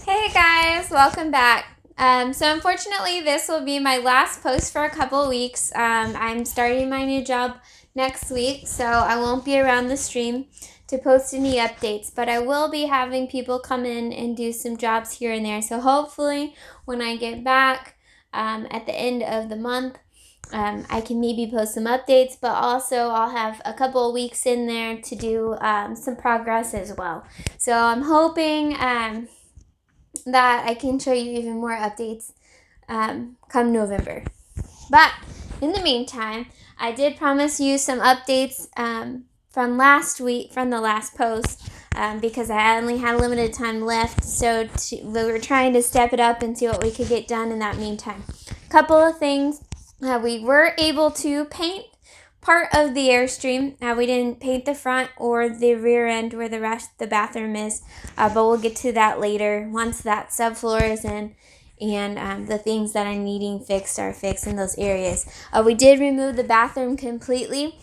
Hey guys, welcome back. So unfortunately, this will be my last post for a couple weeks. I'm starting my new job next week, so I won't be around the stream to post any updates, but I will be having people come in and do some jobs here and there. So hopefully when I get back at the end of the month, I can maybe post some updates, but also I'll have a couple of weeks in there to do some progress as well. So I'm hoping that I can show you even more updates come November. But in the meantime, I did promise you some updates from last week, from the last post, because I only had limited time left. So we were trying to step it up and see what we could get done in that meantime. Couple of things. We were able to paint part of the Airstream. We didn't paint the front or the rear end where the bathroom is, but we'll get to that later once that subfloor is in and the things that are needing fixed are fixed in those areas. We did remove the bathroom completely,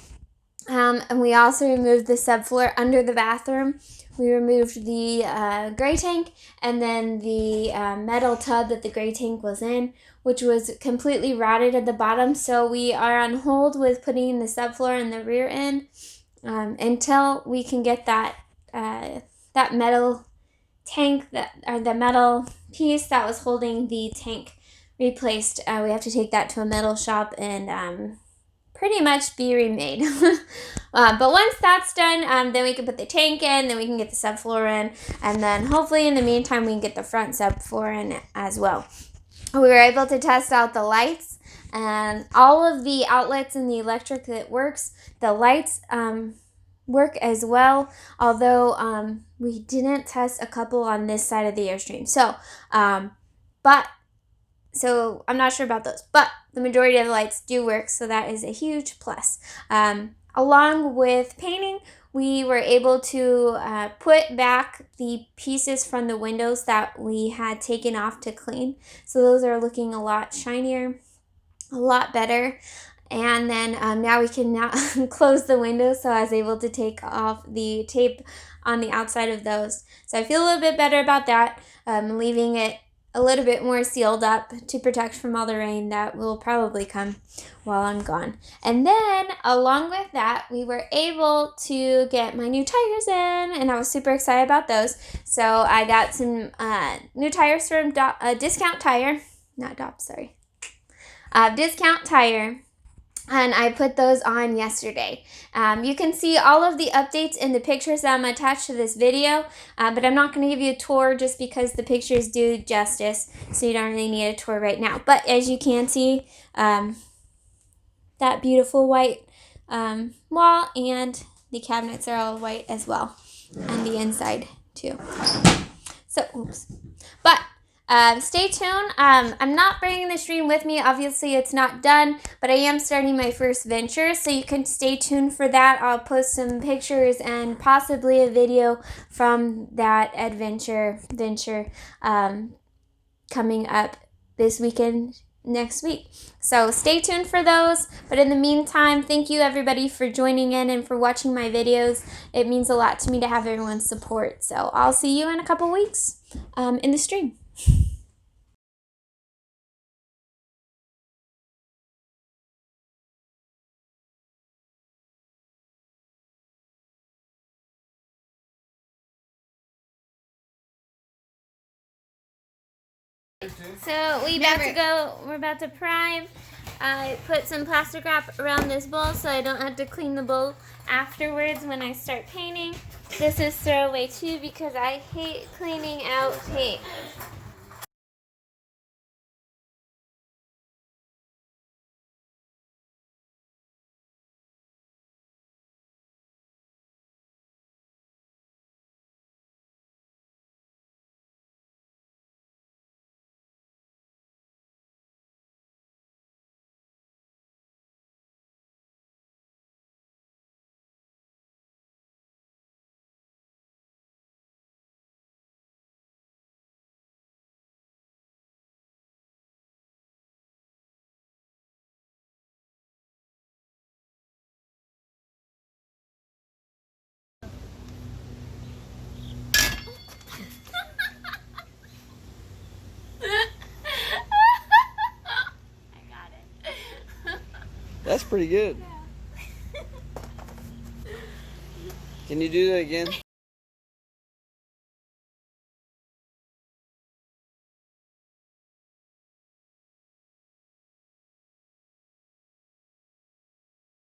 and we also removed the subfloor under the bathroom. We removed the gray tank and then the metal tub that the gray tank was in, which was completely rotted at the bottom. So we are on hold with putting the subfloor in the rear end until we can get that metal tank or the metal piece that was holding the tank replaced. We have to take that to a metal shop and pretty much be remade. But once that's done, then we can put the tank in, then we can get the subfloor in, and then hopefully in the meantime we can get the front subfloor in as well. We were able to test out the lights and all of the outlets in the electric that works. The lights work as well, although we didn't test a couple on this side of the Airstream. So I'm not sure about those, but the majority of the lights do work, so that is a huge plus. Along with painting, we were able to put back the pieces from the windows that we had taken off to clean. So those are looking a lot shinier, a lot better. And then now we can now close the windows, so I was able to take off the tape on the outside of those. So I feel a little bit better about that, leaving it a little bit more sealed up to protect from all the rain that will probably come while I'm gone. And then along with that, we were able to get my new tires in, and I was super excited about those. So I got some new tires from Discount Tire, not Dop, sorry. Discount Tire, and I put those on yesterday. You can see all of the updates in the pictures that I'm attached to this video, but I'm not going to give you a tour just because the pictures do justice, so you don't really need a tour right now. But as you can see, that beautiful white wall and the cabinets are all white as well, and the inside too. So, oops. But stay tuned. I'm not bringing the stream with me. Obviously, it's not done, but I am starting my first venture, so you can stay tuned for that. I'll post some pictures and possibly a video from that venture coming up this weekend, next week. So stay tuned for those. But in the meantime, thank you everybody for joining in and for watching my videos. It means a lot to me to have everyone's support. So I'll see you in a couple weeks in the stream. So we're about to prime. I put some plastic wrap around this bowl so I don't have to clean the bowl afterwards when I start painting. This is throwaway too because I hate cleaning out paint. That's pretty good. Can you do that again?